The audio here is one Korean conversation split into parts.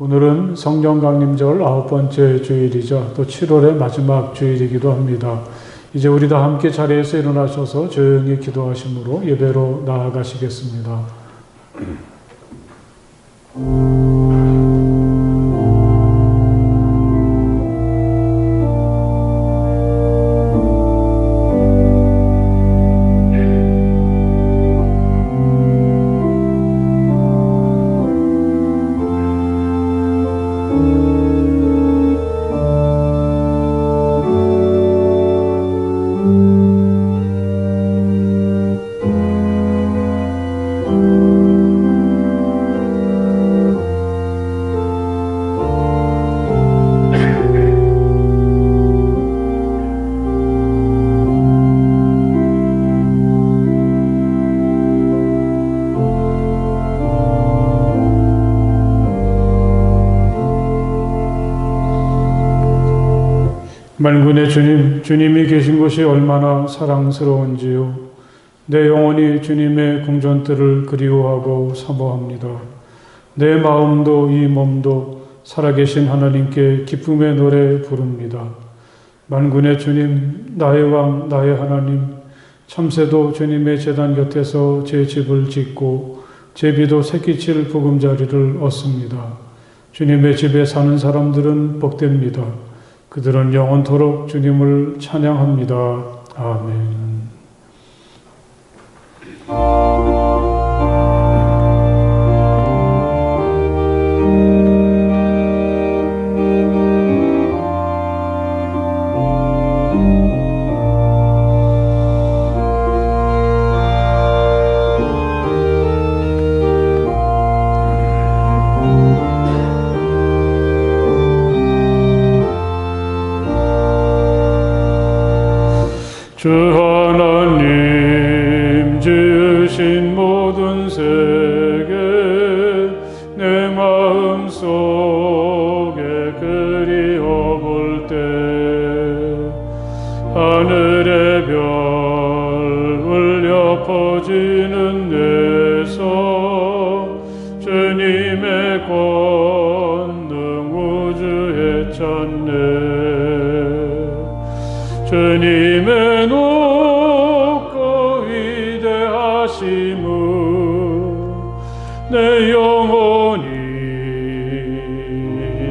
오늘은 성령 강림절 9번째 주일이자 또 7월의 마지막 주일이기도 합니다. 이제 우리 다 함께 자리에서 일어나셔서 조용히 기도하심으로 예배로 나아가시겠습니다. 만군의 주님, 주님이 계신 곳이 얼마나 사랑스러운지요. 내 영혼이 주님의 궁전들을 그리워하고 사모합니다. 내 마음도 이 몸도 살아계신 하나님께 기쁨의 노래 부릅니다. 만군의 주님, 나의 왕, 나의 하나님, 참새도 주님의 제단 곁에서 제 집을 짓고 제비도 새끼칠 보금자리를 얻습니다. 주님의 집에 사는 사람들은 복됩니다. 그들은 영원토록 주님을 찬양합니다. 아멘. 주 하나님 지으신 모든 세계 내 마음 속에 그리워 볼 때 하늘의 별 울려 퍼지는 내성 주님의 권능 우주에 찾네. 주님의 높고 위대하심을 내 영혼이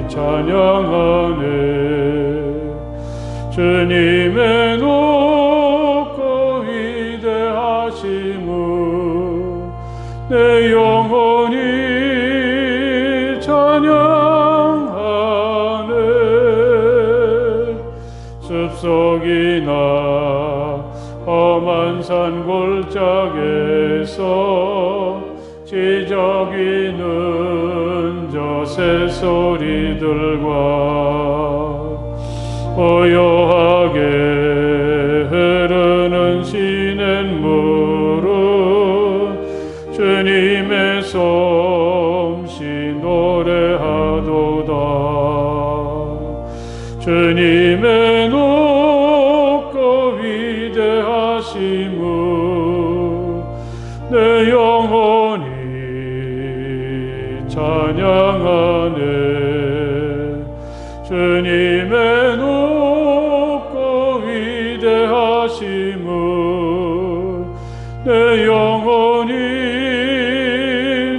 찬양하네. 주님의 높고 위대하심을 내 영혼이 찬양하네. 숲속이나 험한 산 골짜기에서 지저귀는 저 새소리들과 고요하게 흐르는 시냇물은 주님의 솜씨 노래하도다. 주님의 높고 위대하심을 내 영혼이 찬양하네. 주님의 높고 위대하심을 내 영혼이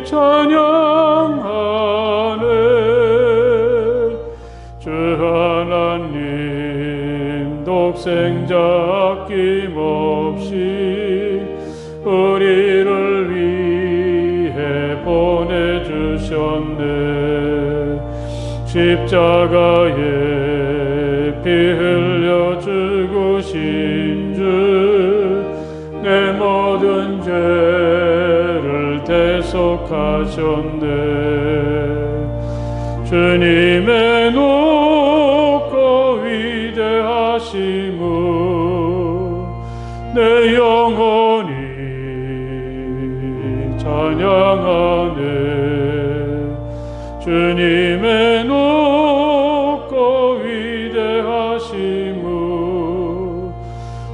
찬양하네. 주 하나님 독생자 아낌없이 우리를 위해 보내주셨네. 십자가에 피 흘려 죽으신 주 내 모든 죄를 대속하셨네. 주님의 높고 위대하심을 내 영혼이 찬양하네. 주님의 높고 위대하심을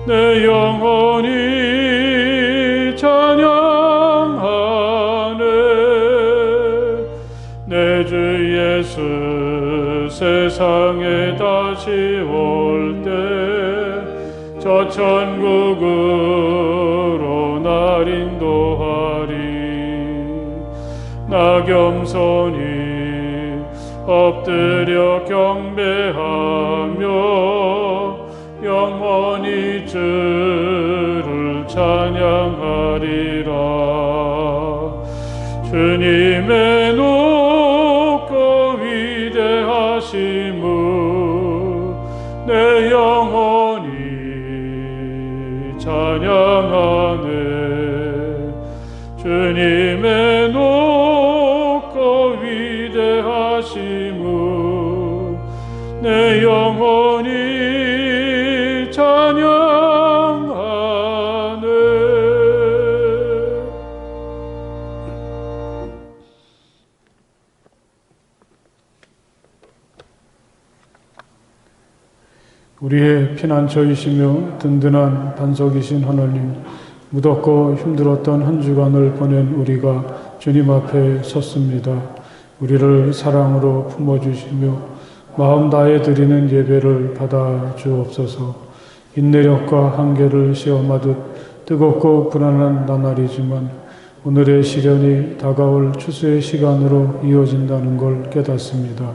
내 영혼이 찬양하네. 내 주 예수 세상에 다시 올 때 저 천국으로 날 인도하리. 나 겸손히 엎드려 경배하며 영원히 주를 찬양하리라. 주님의 높고 위대하심을 내 영혼이 찬양하네. 주님의 높고 위대하심을 내 영혼이 찬양하네. 우리의 피난처이시며 든든한 반석이신 하나님, 무덥고 힘들었던 한 주간을 보낸 우리가 주님 앞에 섰습니다. 우리를 사랑으로 품어주시며 마음 다해 드리는 예배를 받아 주옵소서. 인내력과 한계를 시험하듯 뜨겁고 불안한 나날이지만 오늘의 시련이 다가올 추수의 시간으로 이어진다는 걸 깨닫습니다.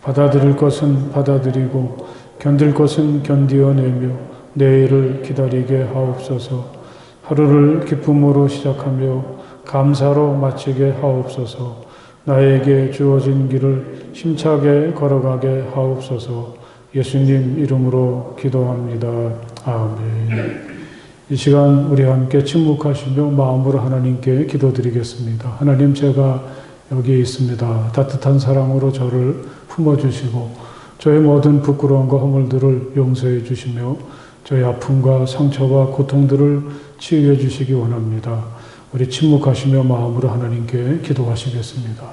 받아들일 것은 받아들이고 견딜 것은 견디어내며 내일을 기다리게 하옵소서. 하루를 기쁨으로 시작하며 감사로 마치게 하옵소서. 나에게 주어진 길을 힘차게 걸어가게 하옵소서. 예수님 이름으로 기도합니다. 아멘. 이 시간 우리 함께 침묵하시며 마음으로 하나님께 기도드리겠습니다. 하나님, 제가 여기 있습니다. 따뜻한 사랑으로 저를 품어주시고 저의 모든 부끄러움과 허물들을 용서해 주시며 저의 아픔과 상처와 고통들을 치유해 주시기 원합니다. 우리 침묵하시며 마음으로 하나님께 기도하시겠습니다.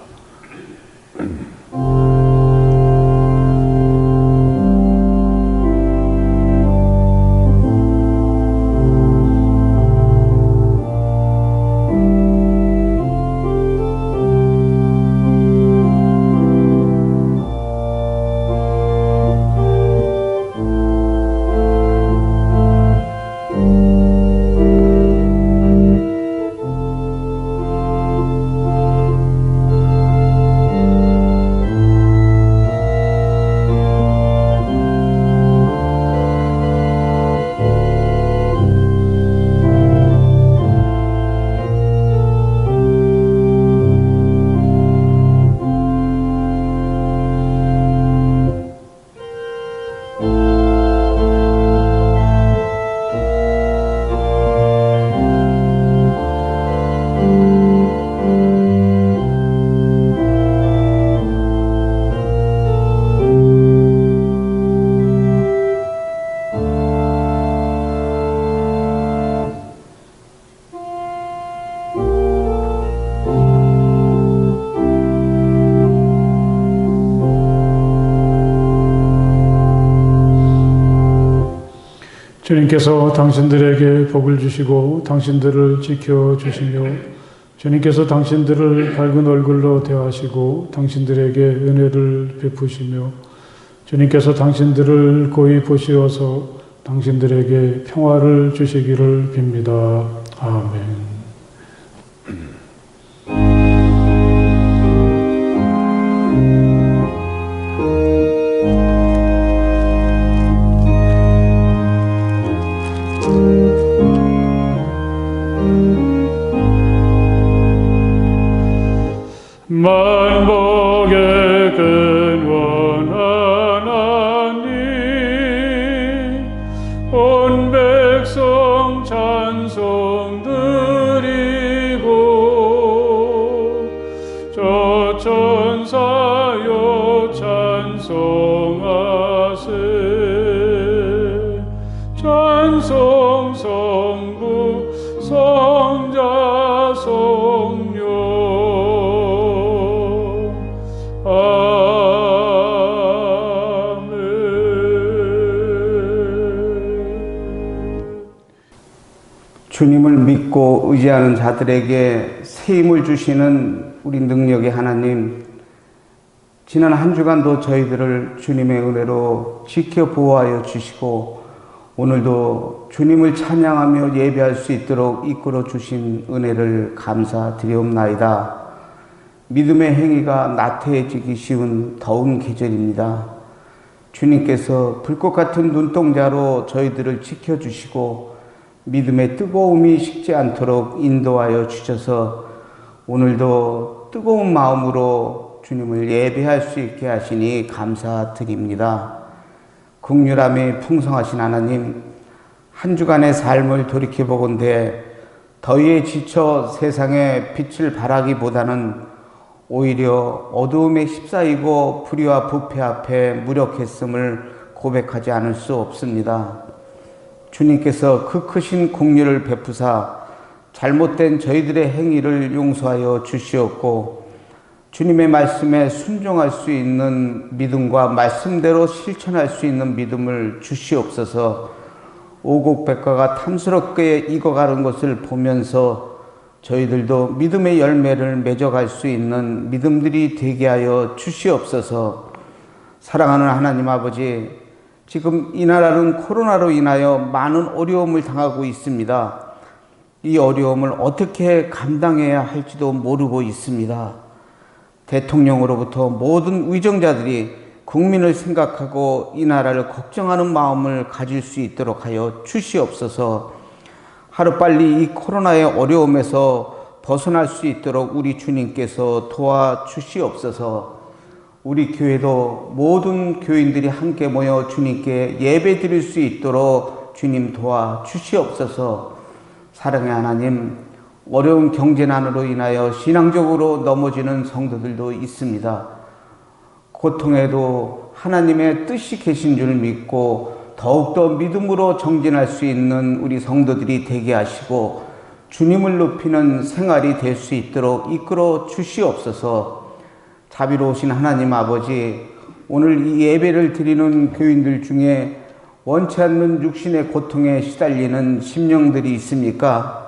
주님께서 당신들에게 복을 주시고 당신들을 지켜주시며 주님께서 당신들을 밝은 얼굴로 대하시고 당신들에게 은혜를 베푸시며 주님께서 당신들을 고이 보시어서 당신들에게 평화를 주시기를 빕니다. 아멘. 만복의 근원 하나님, 온 백성 찬송 드리고 저 천사여 찬송하세. 찬송 성부 성자 성령 주님을 믿고 의지하는 자들에게 새 힘을 주시는 우리 능력의 하나님, 지난 한 주간도 저희들을 주님의 은혜로 지켜 보호하여 주시고 오늘도 주님을 찬양하며 예배할 수 있도록 이끌어 주신 은혜를 감사드리옵나이다. 믿음의 행위가 나태해지기 쉬운 더운 계절입니다. 주님께서 불꽃 같은 눈동자로 저희들을 지켜주시고 믿음의 뜨거움이 식지 않도록 인도하여 주셔서 오늘도 뜨거운 마음으로 주님을 예배할 수 있게 하시니 감사드립니다. 긍휼함이 풍성하신 하나님, 한 주간의 삶을 돌이켜보건대 더위에 지쳐 세상에 빛을 발하기보다는 오히려 어두움에 휩싸이고 불의와 부패 앞에 무력했음을 고백하지 않을 수 없습니다. 주님께서 그 크신 긍휼을 베푸사 잘못된 저희들의 행위를 용서하여 주시었고 주님의 말씀에 순종할 수 있는 믿음과 말씀대로 실천할 수 있는 믿음을 주시옵소서. 오곡백과가 탐스럽게 익어가는 것을 보면서 저희들도 믿음의 열매를 맺어갈 수 있는 믿음들이 되게 하여 주시옵소서. 사랑하는 하나님 아버지, 지금 이 나라는 코로나로 인하여 많은 어려움을 당하고 있습니다. 이 어려움을 어떻게 감당해야 할지도 모르고 있습니다. 대통령으로부터 모든 의정자들이 국민을 생각하고 이 나라를 걱정하는 마음을 가질 수 있도록 하여 주시옵소서. 하루빨리 이 코로나의 어려움에서 벗어날 수 있도록 우리 주님께서 도와주시옵소서. 우리 교회도 모든 교인들이 함께 모여 주님께 예배 드릴 수 있도록 주님 도와주시옵소서. 사랑의 하나님, 어려운 경제난으로 인하여 신앙적으로 넘어지는 성도들도 있습니다. 고통에도 하나님의 뜻이 계신 줄 믿고 더욱더 믿음으로 정진할 수 있는 우리 성도들이 되게 하시고 주님을 높이는 생활이 될 수 있도록 이끌어 주시옵소서. 자비로우신 하나님 아버지, 오늘 이 예배를 드리는 교인들 중에 원치 않는 육신의 고통에 시달리는 심령들이 있습니까?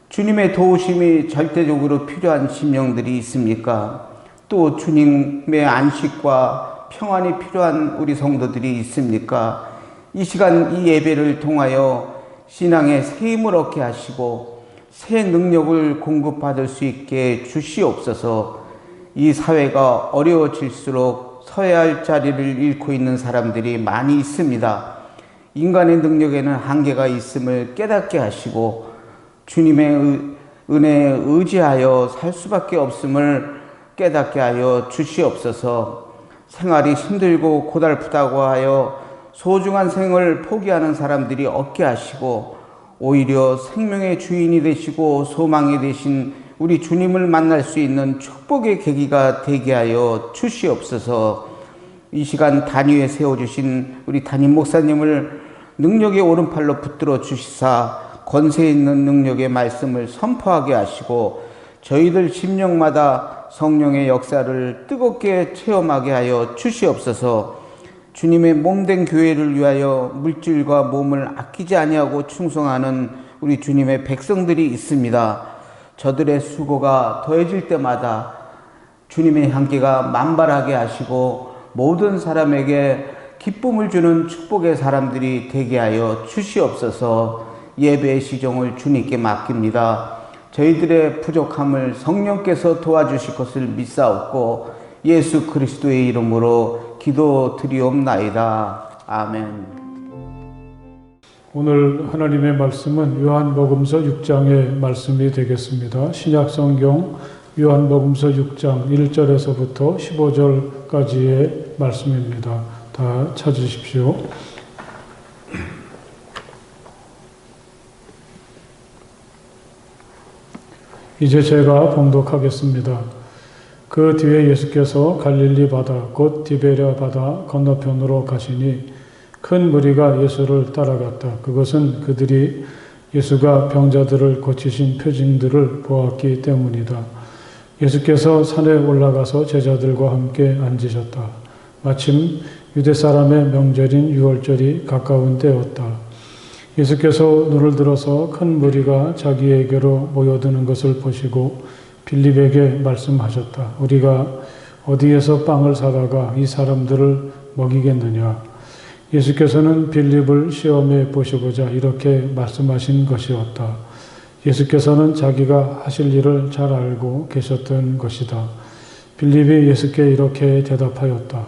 주님의 도우심이 절대적으로 필요한 심령들이 있습니까? 또 주님의 안식과 평안이 필요한 우리 성도들이 있습니까? 이 시간 이 예배를 통하여 신앙의 새 힘을 얻게 하시고 새 능력을 공급받을 수 있게 주시옵소서. 이 사회가 어려워질수록 서야 할 자리를 잃고 있는 사람들이 많이 있습니다. 인간의 능력에는 한계가 있음을 깨닫게 하시고 주님의 은혜에 의지하여 살 수밖에 없음을 깨닫게 하여 주시옵소서. 생활이 힘들고 고달프다고 하여 소중한 생을 포기하는 사람들이 없게 하시고 오히려 생명의 주인이 되시고 소망이 되신 우리 주님을 만날 수 있는 축복의 계기가 되게 하여 주시옵소서. 이 시간 단위에 세워주신 우리 담임 목사님을 능력의 오른팔로 붙들어 주시사 권세 있는 능력의 말씀을 선포하게 하시고 저희들 심령마다 성령의 역사를 뜨겁게 체험하게 하여 주시옵소서. 주님의 몸된 교회를 위하여 물질과 몸을 아끼지 아니하고 충성하는 우리 주님의 백성들이 있습니다. 저들의 수고가 더해질 때마다 주님의 향기가 만발하게 하시고 모든 사람에게 기쁨을 주는 축복의 사람들이 되게 하여 주시옵소서. 예배의 시종을 주님께 맡깁니다. 저희들의 부족함을 성령께서 도와주실 것을 믿사옵고 예수 그리스도의 이름으로 기도드리옵나이다. 아멘. 오늘 하나님의 말씀은 요한복음서 6장의 말씀이 되겠습니다. 신약성경 요한복음서 6장 1절에서부터 15절까지의 말씀입니다. 다 찾으십시오. 이제 제가 봉독하겠습니다. 그 뒤에 예수께서 갈릴리 바다 곧 디베랴 바다 건너편으로 가시니 큰 무리가 예수를 따라갔다. 그것은 그들이 예수가 병자들을 고치신 표징들을 보았기 때문이다. 예수께서 산에 올라가서 제자들과 함께 앉으셨다. 마침 유대 사람의 명절인 유월절이 가까운 때였다. 예수께서 눈을 들어서 큰 무리가 자기에게로 모여드는 것을 보시고 빌립에게 말씀하셨다. 우리가 어디에서 빵을 사다가 이 사람들을 먹이겠느냐. 예수께서는 빌립을 시험해 보시고자 이렇게 말씀하신 것이었다. 예수께서는 자기가 하실 일을 잘 알고 계셨던 것이다. 빌립이 예수께 이렇게 대답하였다.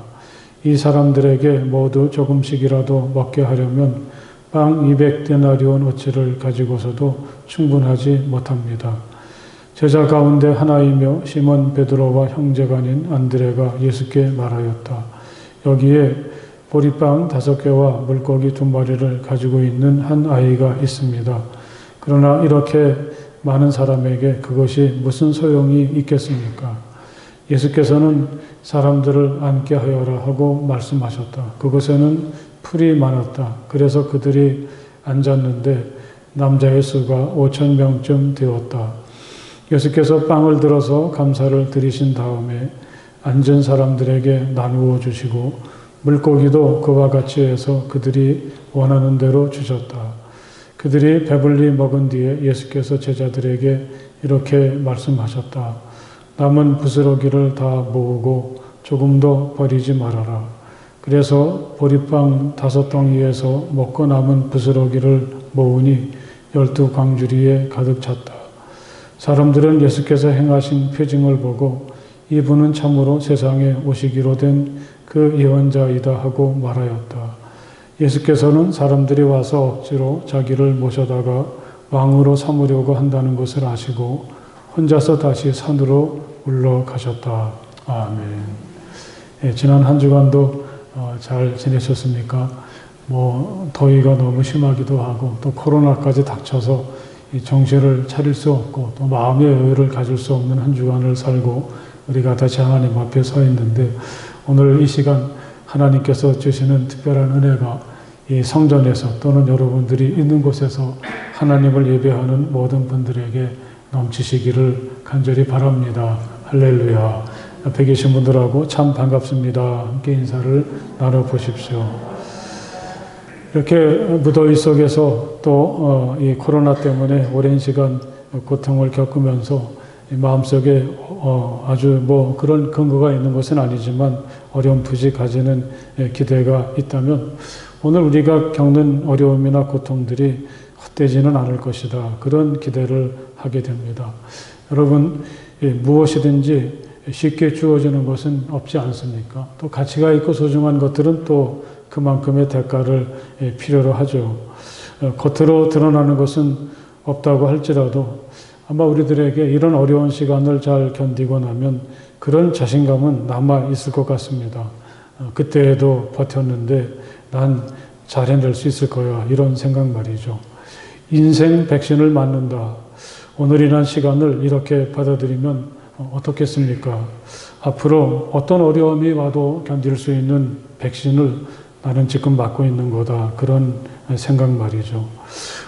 이 사람들에게 모두 조금씩이라도 먹게 하려면 빵 200데나리온 어치를 가지고서도 충분하지 못합니다. 제자 가운데 하나이며 시몬 베드로와 형제간인 안드레가 예수께 말하였다. 여기에 보리빵 5개와 물고기 2마리를 가지고 있는 한 아이가 있습니다. 그러나 이렇게 많은 사람에게 그것이 무슨 소용이 있겠습니까? 예수께서는 사람들을 앉게 하여라 하고 말씀하셨다. 그곳에는 풀이 많았다. 그래서 그들이 앉았는데 남자의 수가 5,000명쯤 되었다. 예수께서 빵을 들어서 감사를 드리신 다음에 앉은 사람들에게 나누어 주시고 물고기도 그와 같이 해서 그들이 원하는 대로 주셨다. 그들이 배불리 먹은 뒤에 예수께서 제자들에게 이렇게 말씀하셨다. 남은 부스러기를 다 모으고 조금도 버리지 말아라. 그래서 보리빵 5덩이에서 먹고 남은 부스러기를 모으니 12광주리에 가득 찼다. 사람들은 예수께서 행하신 표징을 보고 이분은 참으로 세상에 오시기로 된 그 예언자이다 하고 말하였다. 예수께서는 사람들이 와서 억지로 자기를 모셔다가 왕으로 삼으려고 한다는 것을 아시고 혼자서 다시 산으로 올라가셨다. 아멘. 예, 지난 한 주간도 잘 지내셨습니까? 더위가 너무 심하기도 하고 또 코로나까지 닥쳐서 이 정신을 차릴 수 없고 또 마음의 여유를 가질 수 없는 한 주간을 살고 우리가 다시 하나님 앞에 서 있는데 오늘 이 시간 하나님께서 주시는 특별한 은혜가 이 성전에서 또는 여러분들이 있는 곳에서 하나님을 예배하는 모든 분들에게 넘치시기를 간절히 바랍니다. 할렐루야. 옆에 계신 분들하고 참 반갑습니다. 함께 인사를 나눠보십시오. 이렇게 무더위 속에서 또 이 코로나 때문에 오랜 시간 고통을 겪으면서 마음속에 아주 그런 근거가 있는 것은 아니지만 어렴풋이 가지는 기대가 있다면 오늘 우리가 겪는 어려움이나 고통들이 헛되지는 않을 것이다. 그런 기대를 하게 됩니다. 여러분, 무엇이든지 쉽게 주어지는 것은 없지 않습니까? 또 가치가 있고 소중한 것들은 또 그만큼의 대가를 필요로 하죠. 겉으로 드러나는 것은 없다고 할지라도 아마 우리들에게 이런 어려운 시간을 잘 견디고 나면 그런 자신감은 남아 있을 것 같습니다. 그때에도 버텼는데 난 잘 해낼 수 있을 거야. 이런 생각 말이죠. 인생 백신을 맞는다. 오늘이란 시간을 이렇게 받아들이면 어떻겠습니까? 앞으로 어떤 어려움이 와도 견딜 수 있는 백신을 나는 지금 맞고 있는 거다. 그런 생각 말이죠.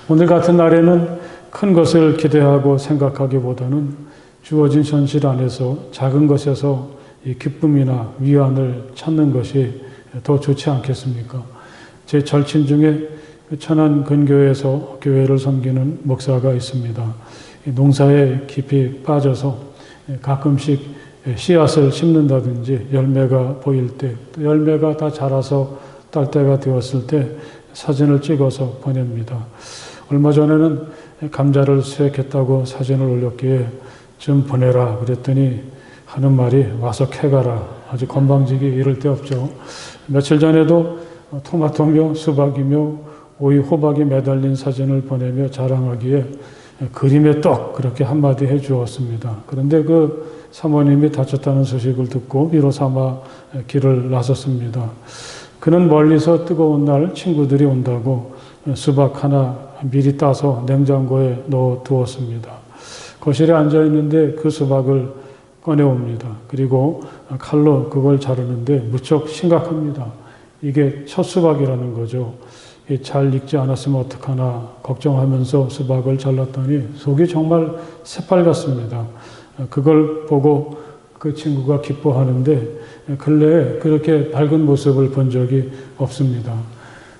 오늘 같은 날에는 큰 것을 기대하고 생각하기보다는 주어진 현실 안에서 작은 것에서 이 기쁨이나 위안을 찾는 것이 더 좋지 않겠습니까? 제 절친 중에 천안 근교에서 교회를 섬기는 목사가 있습니다. 농사에 깊이 빠져서 가끔씩 씨앗을 심는다든지 열매가 보일 때, 또 열매가 다 자라서 딸 때가 되었을 때 사진을 찍어서 보냅니다. 얼마 전에는 감자를 수확했다고 사진을 올렸기에 좀 보내라 그랬더니 하는 말이 와서 캐가라. 아주 건방지기 이를 데 없죠. 며칠 전에도 토마토며 수박이며 오이 호박이 매달린 사진을 보내며 자랑하기에 그림의 떡 그렇게 한마디 해 주었습니다. 그런데 그 사모님이 다쳤다는 소식을 듣고 위로 삼아 길을 나섰습니다. 그는 멀리서 뜨거운 날 친구들이 온다고 수박 하나 미리 따서 냉장고에 넣어 두었습니다. 거실에 앉아 있는데 그 수박을 꺼내옵니다. 그리고 칼로 그걸 자르는데 무척 심각합니다. 이게 첫 수박이라는 거죠. 잘 익지 않았으면 어떡하나 걱정하면서 수박을 잘랐더니 속이 정말 새빨갛습니다. 그걸 보고 그 친구가 기뻐하는데 근래에 그렇게 밝은 모습을 본 적이 없습니다.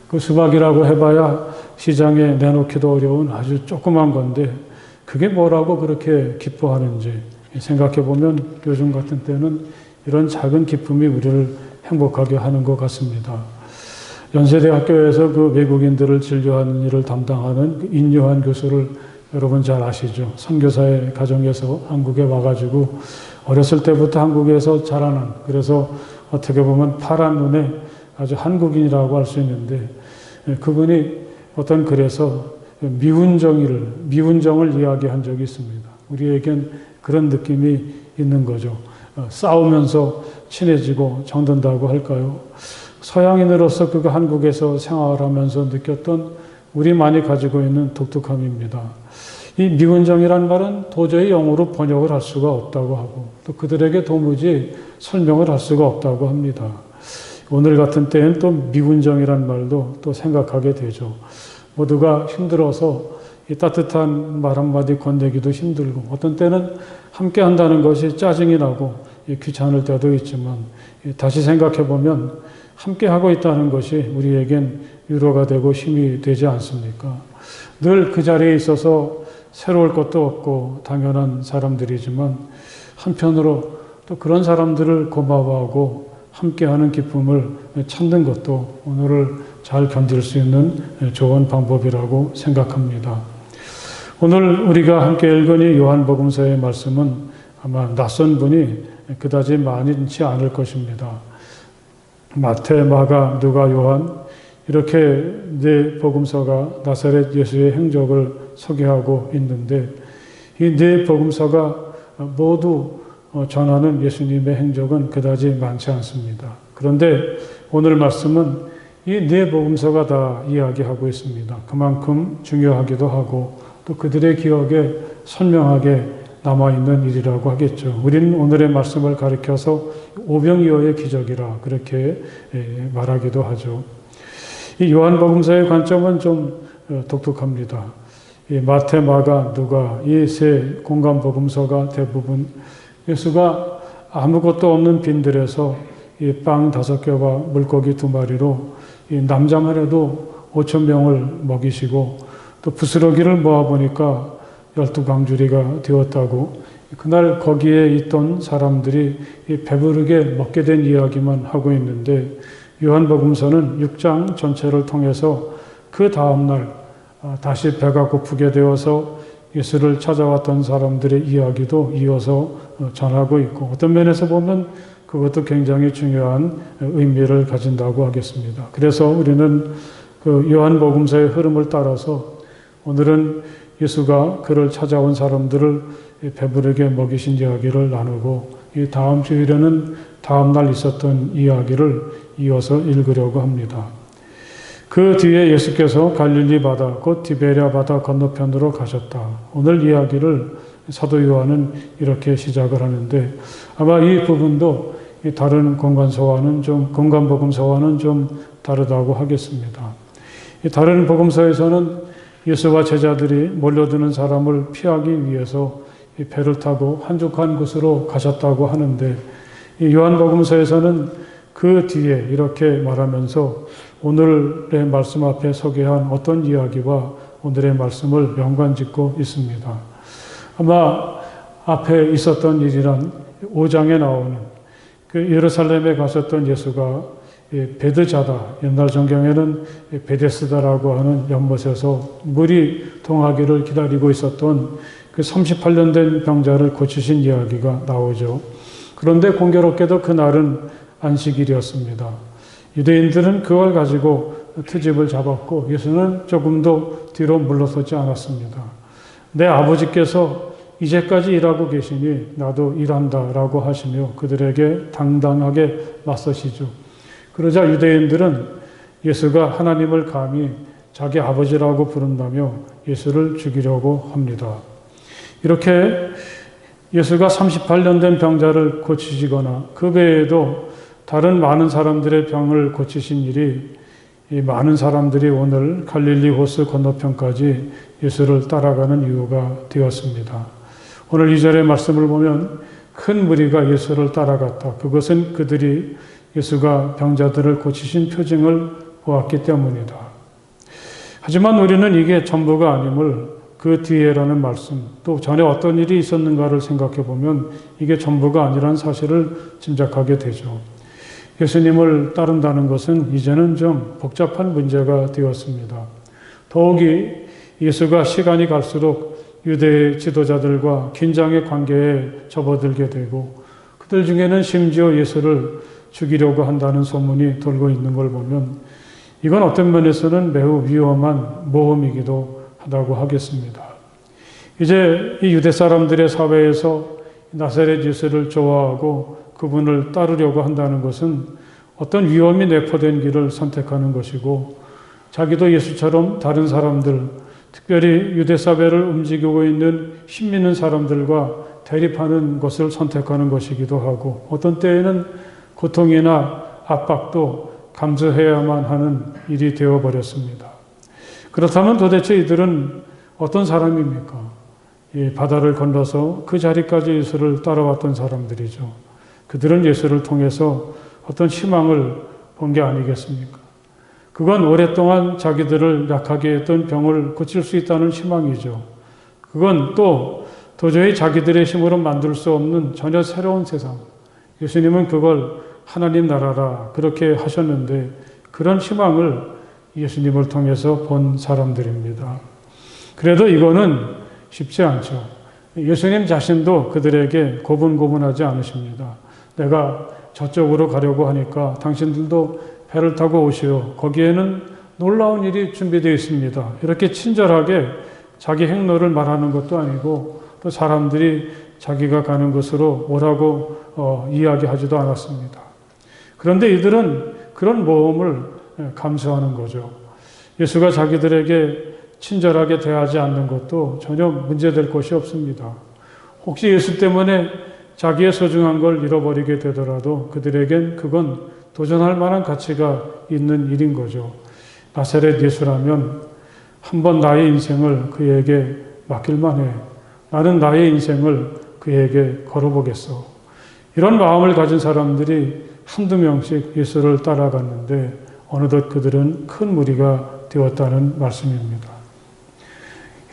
그 수박이라고 해봐야 시장에 내놓기도 어려운 아주 조그만 건데 그게 뭐라고 그렇게 기뻐하는지 생각해 보면 요즘 같은 때는 이런 작은 기쁨이 우리를 행복하게 하는 것 같습니다. 연세대학교에서 그 외국인들을 진료하는 일을 담당하는 그 인요한 교수를 여러분 잘 아시죠? 선교사의 가정에서 한국에 와가지고 어렸을 때부터 한국에서 자라난, 그래서 어떻게 보면 파란 눈에 아주 한국인이라고 할 수 있는데, 그분이 어떤 글에서 미운정을 이야기한 적이 있습니다. 우리에겐 그런 느낌이 있는 거죠. 싸우면서 친해지고 정든다고 할까요? 서양인으로서 그가 한국에서 생활하면서 느꼈던 우리만이 가지고 있는 독특함입니다. 이 미운정이란 말은 도저히 영어로 번역을 할 수가 없다고 하고 또 그들에게 도무지 설명을 할 수가 없다고 합니다. 오늘 같은 때엔 또 미운정이란 말도 또 생각하게 되죠. 모두가 힘들어서 이 따뜻한 말 한마디 건네기도 힘들고 어떤 때는 함께 한다는 것이 짜증이 나고 귀찮을 때도 있지만 다시 생각해 보면 함께 하고 있다는 것이 우리에겐 위로가 되고 힘이 되지 않습니까? 늘 그 자리에 있어서 새로울 것도 없고 당연한 사람들이지만 한편으로 또 그런 사람들을 고마워하고 함께하는 기쁨을 찾는 것도 오늘을 잘 견딜 수 있는 좋은 방법이라고 생각합니다. 오늘 우리가 함께 읽은 이 요한복음서의 말씀은 아마 낯선 분이 그다지 많지 않을 것입니다. 마태, 마가, 누가, 요한 이렇게 네 복음서가 나사렛 예수의 행적을 소개하고 있는데 이 네 복음서가 모두 전하는 예수님의 행적은 그다지 많지 않습니다. 그런데 오늘 말씀은 이 네 복음서가 다 이야기하고 있습니다. 그만큼 중요하기도 하고 또 그들의 기억에 선명하게 남아있는 일이라고 하겠죠. 우리는 오늘의 말씀을 가리켜서 오병이어의 기적이라 그렇게 말하기도 하죠. 이 요한복음서의 관점은 좀 독특합니다. 이 마태, 마가, 누가 이 세 공간복음서가 대부분 예수가 아무것도 없는 빈들에서 이 빵 5개와 물고기 2마리로 이 남자만 해도 5,000명을 먹이시고 또 부스러기를 모아보니까 12광주리가 되었다고 그날 거기에 있던 사람들이 배부르게 먹게 된 이야기만 하고 있는데 요한복음서는 6장 전체를 통해서 그 다음날 다시 배가 고프게 되어서 예수를 찾아왔던 사람들의 이야기도 이어서 전하고 있고 어떤 면에서 보면 그것도 굉장히 중요한 의미를 가진다고 하겠습니다. 그래서 우리는 그 요한복음서의 흐름을 따라서 오늘은 예수가 그를 찾아온 사람들을 배부르게 먹이신 이야기를 나누고 이 다음 주일에는 다음 날 있었던 이야기를 이어서 읽으려고 합니다. 그 뒤에 예수께서 갈릴리 바다 곧 디베랴 바다 건너편으로 가셨다. 오늘 이야기를 사도 요한은 이렇게 시작을 하는데 아마 이 부분도 다른 공간복음서와는 좀 다르다고 하겠습니다. 다른 복음서에서는 예수와 제자들이 몰려드는 사람을 피하기 위해서 배를 타고 한적한 곳으로 가셨다고 하는데 요한복음서에서는 그 뒤에 이렇게 말하면서 오늘의 말씀 앞에 소개한 어떤 이야기와 오늘의 말씀을 연관짓고 있습니다. 아마 앞에 있었던 일이란 5장에 나오는 그 예루살렘에 가셨던 예수가 베드자다, 옛날 성경에는 베데스다라고 하는 연못에서 물이 동하기를 기다리고 있었던 그 38년 된 병자를 고치신 이야기가 나오죠. 그런데 공교롭게도 그날은 안식일이었습니다. 유대인들은 그걸 가지고 트집을 잡았고 예수는 조금도 뒤로 물러서지 않았습니다. 내 아버지께서 이제까지 일하고 계시니 나도 일한다라고 하시며 그들에게 당당하게 맞서시죠. 그러자 유대인들은 예수가 하나님을 감히 자기 아버지라고 부른다며 예수를 죽이려고 합니다. 이렇게 예수가 38년 된 병자를 고치시거나 그 외에도 다른 많은 사람들의 병을 고치신 일이 이 많은 사람들이 오늘 갈릴리 호수 건너편까지 예수를 따라가는 이유가 되었습니다. 오늘 2절의 말씀을 보면 큰 무리가 예수를 따라갔다. 그것은 그들이 예수가 병자들을 고치신 표징을 보았기 때문이다. 하지만 우리는 이게 전부가 아님을 그 뒤에라는 말씀, 또 전에 어떤 일이 있었는가를 생각해 보면 이게 전부가 아니라는 사실을 짐작하게 되죠. 예수님을 따른다는 것은 이제는 좀 복잡한 문제가 되었습니다. 더욱이 예수가 시간이 갈수록 유대 지도자들과 긴장의 관계에 접어들게 되고 그들 중에는 심지어 예수를 죽이려고 한다는 소문이 돌고 있는 걸 보면 이건 어떤 면에서는 매우 위험한 모험이기도 하다고 하겠습니다. 이제 이 유대 사람들의 사회에서 나사렛 예수를 좋아하고 그분을 따르려고 한다는 것은 어떤 위험이 내포된 길을 선택하는 것이고 자기도 예수처럼 다른 사람들, 특별히 유대 사회를 움직이고 있는 힘있는 사람들과 대립하는 것을 선택하는 것이기도 하고 어떤 때에는 고통이나 압박도 감수해야만 하는 일이 되어버렸습니다. 그렇다면 도대체 이들은 어떤 사람입니까? 이 바다를 건너서 그 자리까지 예수를 따라왔던 사람들이죠. 그들은 예수를 통해서 어떤 희망을 본 게 아니겠습니까? 그건 오랫동안 자기들을 약하게 했던 병을 고칠 수 있다는 희망이죠. 그건 또 도저히 자기들의 힘으로 만들 수 없는 전혀 새로운 세상. 예수님은 그걸 하나님 나라라 그렇게 하셨는데 그런 희망을 예수님을 통해서 본 사람들입니다. 그래도 이거는 쉽지 않죠. 예수님 자신도 그들에게 고분고분하지 않으십니다. 내가 저쪽으로 가려고 하니까 당신들도 배를 타고 오시오. 거기에는 놀라운 일이 준비되어 있습니다. 이렇게 친절하게 자기 행로를 말하는 것도 아니고 또 사람들이 자기가 가는 곳으로 오라고 이야기하지도 않았습니다. 그런데 이들은 그런 모험을 감수하는 거죠. 예수가 자기들에게 친절하게 대하지 않는 것도 전혀 문제될 것이 없습니다. 혹시 예수 때문에 자기의 소중한 걸 잃어버리게 되더라도 그들에겐 그건 도전할 만한 가치가 있는 일인 거죠. 나사렛 예수라면 한번 나의 인생을 그에게 맡길만 해. 나는 나의 인생을 그에게 걸어보겠어. 이런 마음을 가진 사람들이 한두 명씩 예수를 따라갔는데 어느덧 그들은 큰 무리가 되었다는 말씀입니다.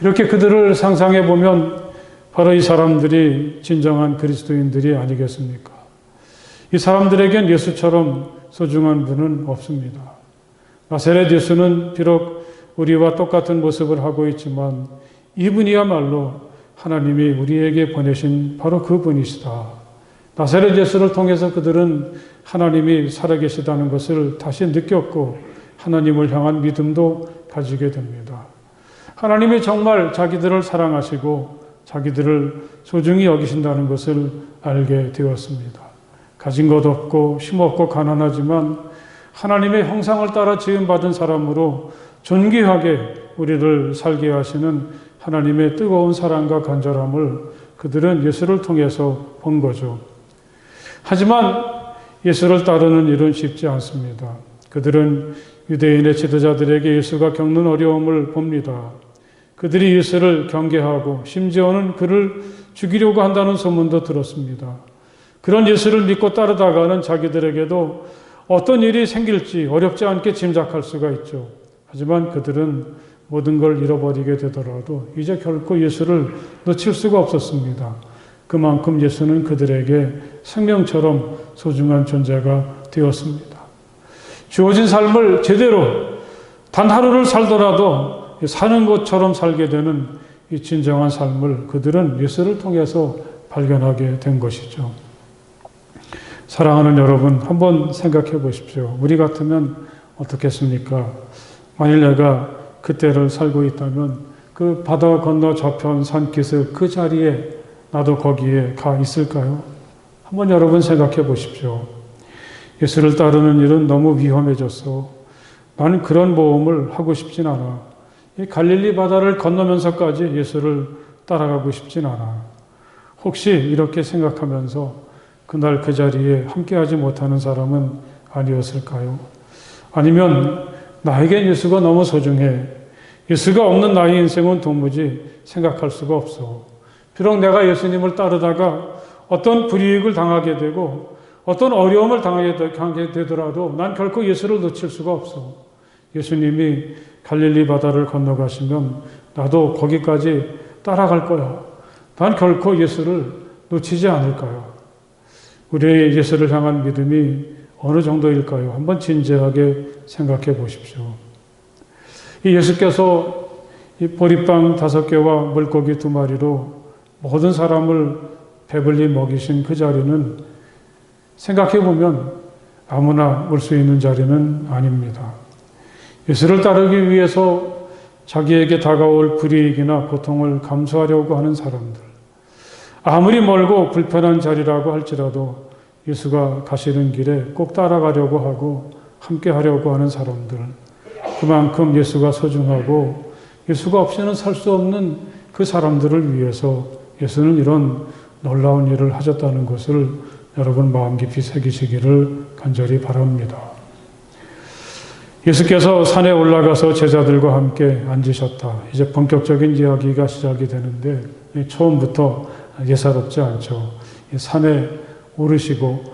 이렇게 그들을 상상해 보면 바로 이 사람들이 진정한 그리스도인들이 아니겠습니까? 이 사람들에겐 예수처럼 소중한 분은 없습니다. 나사렛 예수는 비록 우리와 똑같은 모습을 하고 있지만 이분이야말로 하나님이 우리에게 보내신 바로 그분이시다. 나사렛 예수를 통해서 그들은 하나님이 살아계시다는 것을 다시 느꼈고 하나님을 향한 믿음도 가지게 됩니다. 하나님이 정말 자기들을 사랑하시고 자기들을 소중히 여기신다는 것을 알게 되었습니다. 가진 것 없고 힘없고 가난하지만 하나님의 형상을 따라 지음받은 사람으로 존귀하게 우리를 살게 하시는 하나님의 뜨거운 사랑과 간절함을 그들은 예수를 통해서 본 거죠. 하지만 예수를 따르는 일은 쉽지 않습니다. 그들은 유대인의 지도자들에게 예수가 겪는 어려움을 봅니다. 그들이 예수를 경계하고 심지어는 그를 죽이려고 한다는 소문도 들었습니다. 그런 예수를 믿고 따르다가는 자기들에게도 어떤 일이 생길지 어렵지 않게 짐작할 수가 있죠. 하지만 그들은 모든 걸 잃어버리게 되더라도 이제 결코 예수를 놓칠 수가 없었습니다. 그만큼 예수는 그들에게 생명처럼 소중한 존재가 되었습니다. 주어진 삶을 제대로 단 하루를 살더라도 사는 것처럼 살게 되는 이 진정한 삶을 그들은 예수를 통해서 발견하게 된 것이죠. 사랑하는 여러분, 한번 생각해 보십시오. 우리 같으면 어떻겠습니까? 만일 내가 그때를 살고 있다면 그 바다 건너 저편 산기슭 그 자리에 나도 거기에 가 있을까요? 한번 여러분 생각해 보십시오. 예수를 따르는 일은 너무 위험해졌어. 나는 그런 모험을 하고 싶진 않아. 이 갈릴리 바다를 건너면서까지 예수를 따라가고 싶진 않아. 혹시 이렇게 생각하면서 그날 그 자리에 함께하지 못하는 사람은 아니었을까요? 아니면 나에겐 예수가 너무 소중해. 예수가 없는 나의 인생은 도무지 생각할 수가 없어. 비록 내가 예수님을 따르다가 어떤 불이익을 당하게 되고 어떤 어려움을 당하게 되더라도 난 결코 예수를 놓칠 수가 없어. 예수님이 갈릴리 바다를 건너가시면 나도 거기까지 따라갈 거야. 난 결코 예수를 놓치지 않을까요? 우리의 예수를 향한 믿음이 어느 정도일까요? 한번 진지하게 생각해 보십시오. 이 예수께서 이 보리빵 5개와 물고기 2마리로 모든 사람을 배불리 먹이신 그 자리는 생각해 보면 아무나 올 수 있는 자리는 아닙니다. 예수를 따르기 위해서 자기에게 다가올 불이익이나 고통을 감수하려고 하는 사람들, 아무리 멀고 불편한 자리라고 할지라도 예수가 가시는 길에 꼭 따라가려고 하고 함께 하려고 하는 사람들, 그만큼 예수가 소중하고 예수가 없이는 살 수 없는 그 사람들을 위해서 예수는 이런 놀라운 일을 하셨다는 것을 여러분 마음 깊이 새기시기를 간절히 바랍니다. 예수께서 산에 올라가서 제자들과 함께 앉으셨다. 이제 본격적인 이야기가 시작이 되는데 처음부터 예사롭지 않죠. 산에 오르시고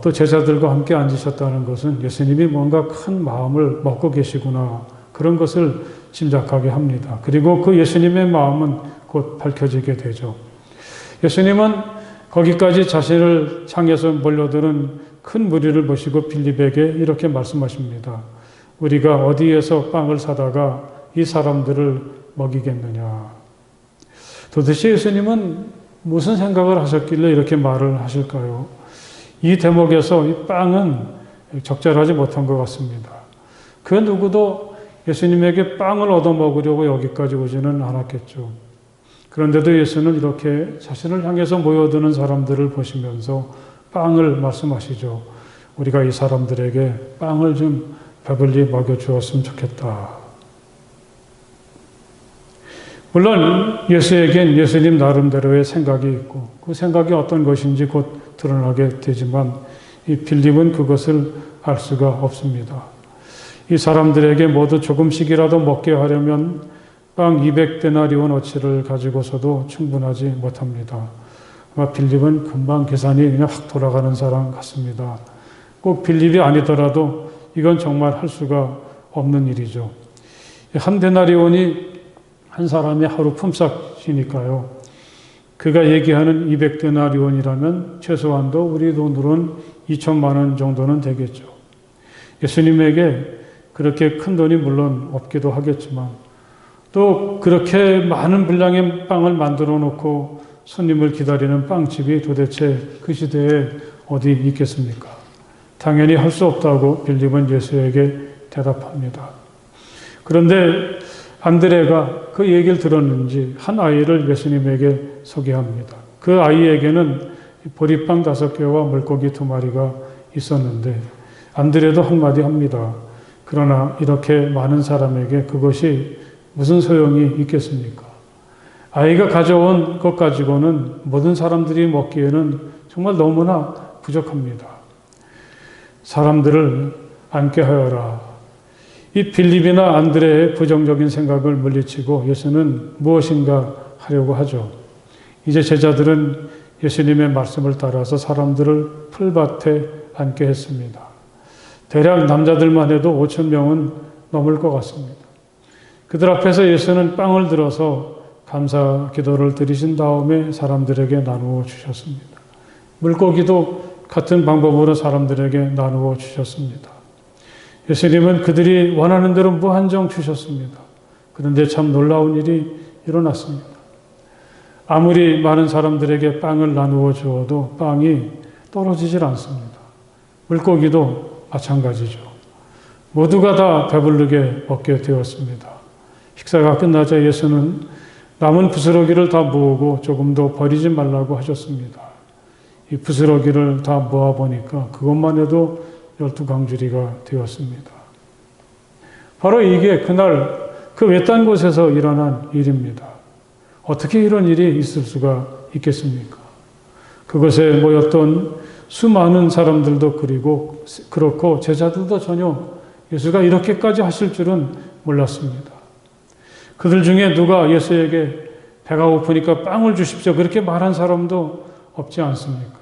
또 제자들과 함께 앉으셨다는 것은 예수님이 뭔가 큰 마음을 먹고 계시구나, 그런 것을 짐작하게 합니다. 그리고 그 예수님의 마음은 곧 밝혀지게 되죠. 예수님은 거기까지 자신을 향해서 몰려드는 큰 무리를 보시고 빌립에게 이렇게 말씀하십니다. 우리가 어디에서 빵을 사다가 이 사람들을 먹이겠느냐. 도대체 예수님은 무슨 생각을 하셨길래 이렇게 말을 하실까요? 이 대목에서 이 빵은 적절하지 못한 것 같습니다. 그 누구도 예수님에게 빵을 얻어먹으려고 여기까지 오지는 않았겠죠. 그런데도 예수는 이렇게 자신을 향해서 모여드는 사람들을 보시면서 빵을 말씀하시죠. 우리가 이 사람들에게 빵을 좀 배불리 먹여주었으면 좋겠다. 물론 예수에겐 예수님 나름대로의 생각이 있고 그 생각이 어떤 것인지 곧 드러나게 되지만 이 빌립은 그것을 알 수가 없습니다. 이 사람들에게 모두 조금씩이라도 먹게 하려면 빵 200데나리온어치를 가지고서도 충분하지 못합니다. 아마 빌립은 금방 계산이 그냥 확 돌아가는 사람 같습니다. 꼭 빌립이 아니더라도 이건 정말 할 수가 없는 일이죠. 한 데나리온이 한 사람의 하루 품삯이니까요. 그가 얘기하는 200데나리온이라면 최소한도 우리 돈으로는 2천만 원 정도는 되겠죠. 예수님에게 그렇게 큰 돈이 물론 없기도 하겠지만 또 그렇게 많은 분량의 빵을 만들어 놓고 손님을 기다리는 빵집이 도대체 그 시대에 어디 있겠습니까? 당연히 할 수 없다고 빌립은 예수에게 대답합니다. 그런데 안드레가 그 얘기를 들었는지 한 아이를 예수님에게 소개합니다. 그 아이에게는 보리빵 5개와 물고기 2마리가 있었는데 안드레도 한마디 합니다. 그러나 이렇게 많은 사람에게 그것이 무슨 소용이 있겠습니까? 아이가 가져온 것 가지고는 모든 사람들이 먹기에는 정말 너무나 부족합니다. 사람들을 앉게 하여라. 이 빌립이나 안드레의 부정적인 생각을 물리치고 예수는 무엇인가 하려고 하죠. 이제 제자들은 예수님의 말씀을 따라서 사람들을 풀밭에 앉게 했습니다. 대략 남자들만 해도 5천 명은 넘을 것 같습니다. 그들 앞에서 예수는 빵을 들어서 감사 기도를 드리신 다음에 사람들에게 나누어 주셨습니다. 물고기도 같은 방법으로 사람들에게 나누어 주셨습니다. 예수님은 그들이 원하는 대로 무한정 주셨습니다. 그런데 참 놀라운 일이 일어났습니다. 아무리 많은 사람들에게 빵을 나누어 주어도 빵이 떨어지질 않습니다. 물고기도 마찬가지죠. 모두가 다 배부르게 먹게 되었습니다. 식사가 끝나자 예수는 남은 부스러기를 다 모으고 조금 더 버리지 말라고 하셨습니다. 이 부스러기를 다 모아보니까 그것만 해도 12강주리가 되었습니다. 바로 이게 그날 그 외딴 곳에서 일어난 일입니다. 어떻게 이런 일이 있을 수가 있겠습니까? 그곳에 모였던 수많은 사람들도 그렇고 제자들도 전혀 예수가 이렇게까지 하실 줄은 몰랐습니다. 그들 중에 누가 예수에게 배가 고프니까 빵을 주십시오 그렇게 말한 사람도 없지 않습니까?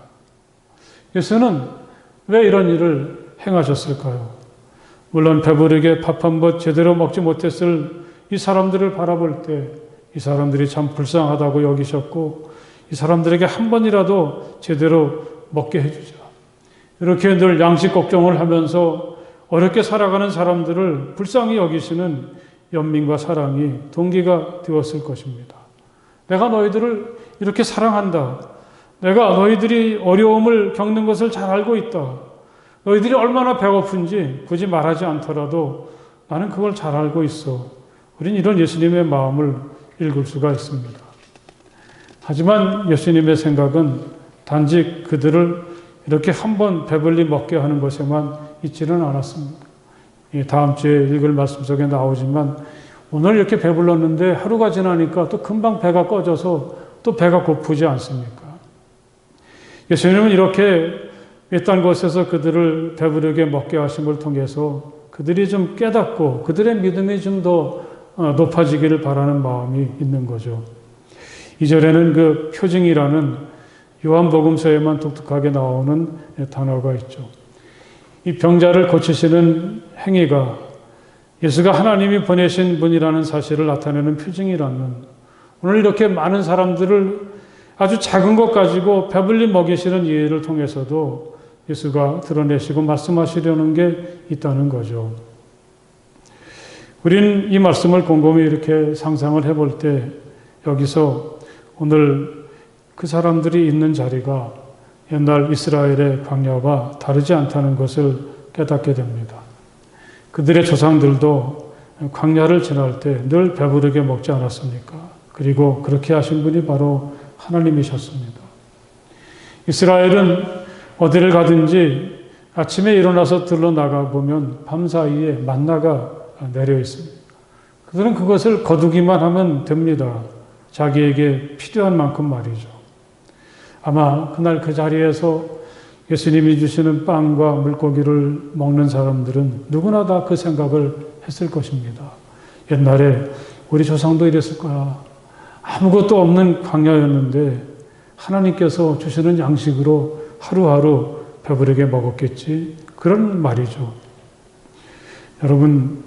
예수는 왜 이런 일을 행하셨을까요? 물론 배부르게 밥 한 번 제대로 먹지 못했을 이 사람들을 바라볼 때 이 사람들이 참 불쌍하다고 여기셨고 이 사람들에게 한 번이라도 제대로 먹게 해주자. 이렇게 늘 양식 걱정을 하면서 어렵게 살아가는 사람들을 불쌍히 여기시는 연민과 사랑이 동기가 되었을 것입니다. 내가 너희들을 이렇게 사랑한다. 내가 너희들이 어려움을 겪는 것을 잘 알고 있다. 너희들이 얼마나 배고픈지 굳이 말하지 않더라도 나는 그걸 잘 알고 있어. 우린 이런 예수님의 마음을 읽을 수가 있습니다. 하지만 예수님의 생각은 단지 그들을 이렇게 한번 배불리 먹게 하는 것에만 있지는 않았습니다. 다음 주에 읽을 말씀 속에 나오지만 오늘 이렇게 배불렀는데 하루가 지나니까 또 금방 배가 꺼져서 또 배가 고프지 않습니까? 예수님은 이렇게 외딴 곳에서 그들을 배부르게 먹게 하심을 통해서 그들이 좀 깨닫고 그들의 믿음이 좀 더 높아지기를 바라는 마음이 있는 거죠. 2절에는 그 표징이라는 요한복음서에만 독특하게 나오는 단어가 있죠. 이 병자를 고치시는 행위가 예수가 하나님이 보내신 분이라는 사실을 나타내는 표징이라면 오늘 이렇게 많은 사람들을 아주 작은 것 가지고 배불리 먹이시는 이 일을 통해서도 예수가 드러내시고 말씀하시려는 게 있다는 거죠. 우리는 이 말씀을 곰곰이 이렇게 상상을 해볼 때 여기서 오늘 그 사람들이 있는 자리가 옛날 이스라엘의 광야와 다르지 않다는 것을 깨닫게 됩니다. 그들의 조상들도 광야를 지날 때 늘 배부르게 먹지 않았습니까? 그리고 그렇게 하신 분이 바로 하나님이셨습니다. 이스라엘은 어디를 가든지 아침에 일어나서 들러나가 보면 밤사이에 만나가 내려 있습니다. 그들은 그것을 거두기만 하면 됩니다. 자기에게 필요한 만큼 말이죠. 아마 그날 그 자리에서 예수님이 주시는 빵과 물고기를 먹는 사람들은 누구나 다 그 생각을 했을 것입니다. 옛날에 우리 조상도 이랬을 거야. 아무것도 없는 광야였는데 하나님께서 주시는 양식으로 하루하루 배부르게 먹었겠지. 그런 말이죠. 여러분,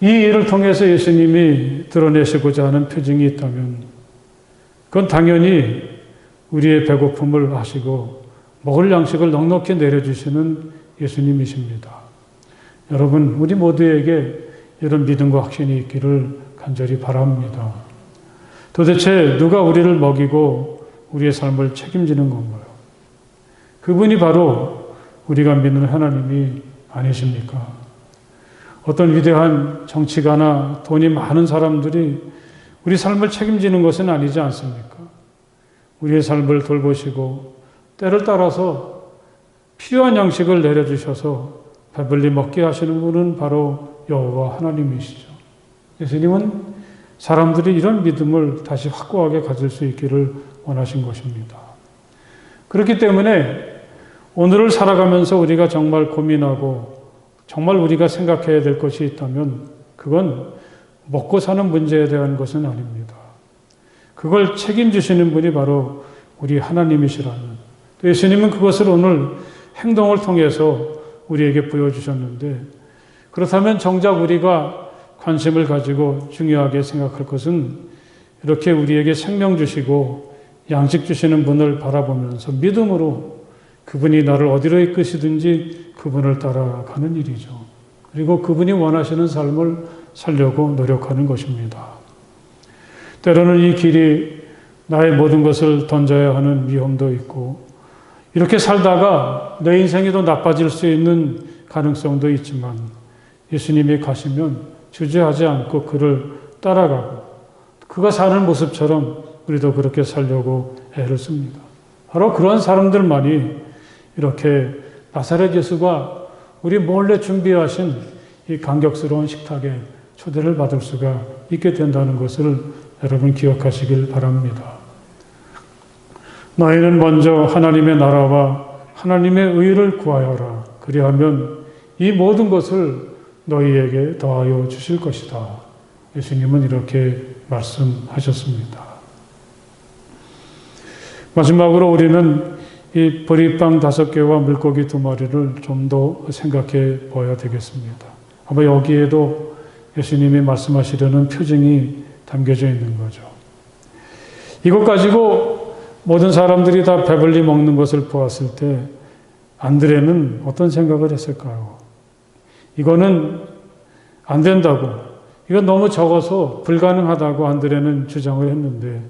이 일을 통해서 예수님이 드러내시고자 하는 표징이 있다면 그건 당연히 우리의 배고픔을 아시고 먹을 양식을 넉넉히 내려주시는 예수님이십니다. 여러분, 우리 모두에게 이런 믿음과 확신이 있기를 간절히 바랍니다. 도대체 누가 우리를 먹이고 우리의 삶을 책임지는 건가요? 그분이 바로 우리가 믿는 하나님이 아니십니까? 어떤 위대한 정치가나 돈이 많은 사람들이 우리 삶을 책임지는 것은 아니지 않습니까? 우리의 삶을 돌보시고 때를 따라서 필요한 양식을 내려주셔서 배불리 먹게 하시는 분은 바로 여호와 하나님이시죠. 예수님은 사람들이 이런 믿음을 다시 확고하게 가질 수 있기를 원하신 것입니다. 그렇기 때문에 오늘을 살아가면서 우리가 정말 고민하고 정말 우리가 생각해야 될 것이 있다면 그건 먹고 사는 문제에 대한 것은 아닙니다. 그걸 책임지시는 분이 바로 우리 하나님이시라는, 또 예수님은 그것을 오늘 행동을 통해서 우리에게 보여주셨는데, 그렇다면 정작 우리가 관심을 가지고 중요하게 생각할 것은 이렇게 우리에게 생명 주시고 양식 주시는 분을 바라보면서 믿음으로 그분이 나를 어디로 이끄시든지 그분을 따라가는 일이죠. 그리고 그분이 원하시는 삶을 살려고 노력하는 것입니다. 때로는 이 길이 나의 모든 것을 던져야 하는 위험도 있고, 이렇게 살다가 내 인생이 더 나빠질 수 있는 가능성도 있지만, 예수님이 가시면 주저하지 않고 그를 따라가고 그가 사는 모습처럼 우리도 그렇게 살려고 애를 씁니다. 바로 그런 사람들만이 이렇게 나사렛 예수가 우리 몰래 준비하신 이 감격스러운 식탁에 초대를 받을 수가 있게 된다는 것을 여러분 기억하시길 바랍니다. 너희는 먼저 하나님의 나라와 하나님의 의를 구하여라. 그리하면 이 모든 것을 너희에게 더하여 주실 것이다. 예수님은 이렇게 말씀하셨습니다. 마지막으로 우리는 이 보리빵 5개와 물고기 2마리를 좀 더 생각해 봐야 되겠습니다. 아마 여기에도 예수님이 말씀하시려는 표징이 담겨져 있는 거죠. 이것 가지고 모든 사람들이 다 배불리 먹는 것을 보았을 때 안드레는 어떤 생각을 했을까요? 이거는 안 된다고, 이건 너무 적어서 불가능하다고 안드레는 주장을 했는데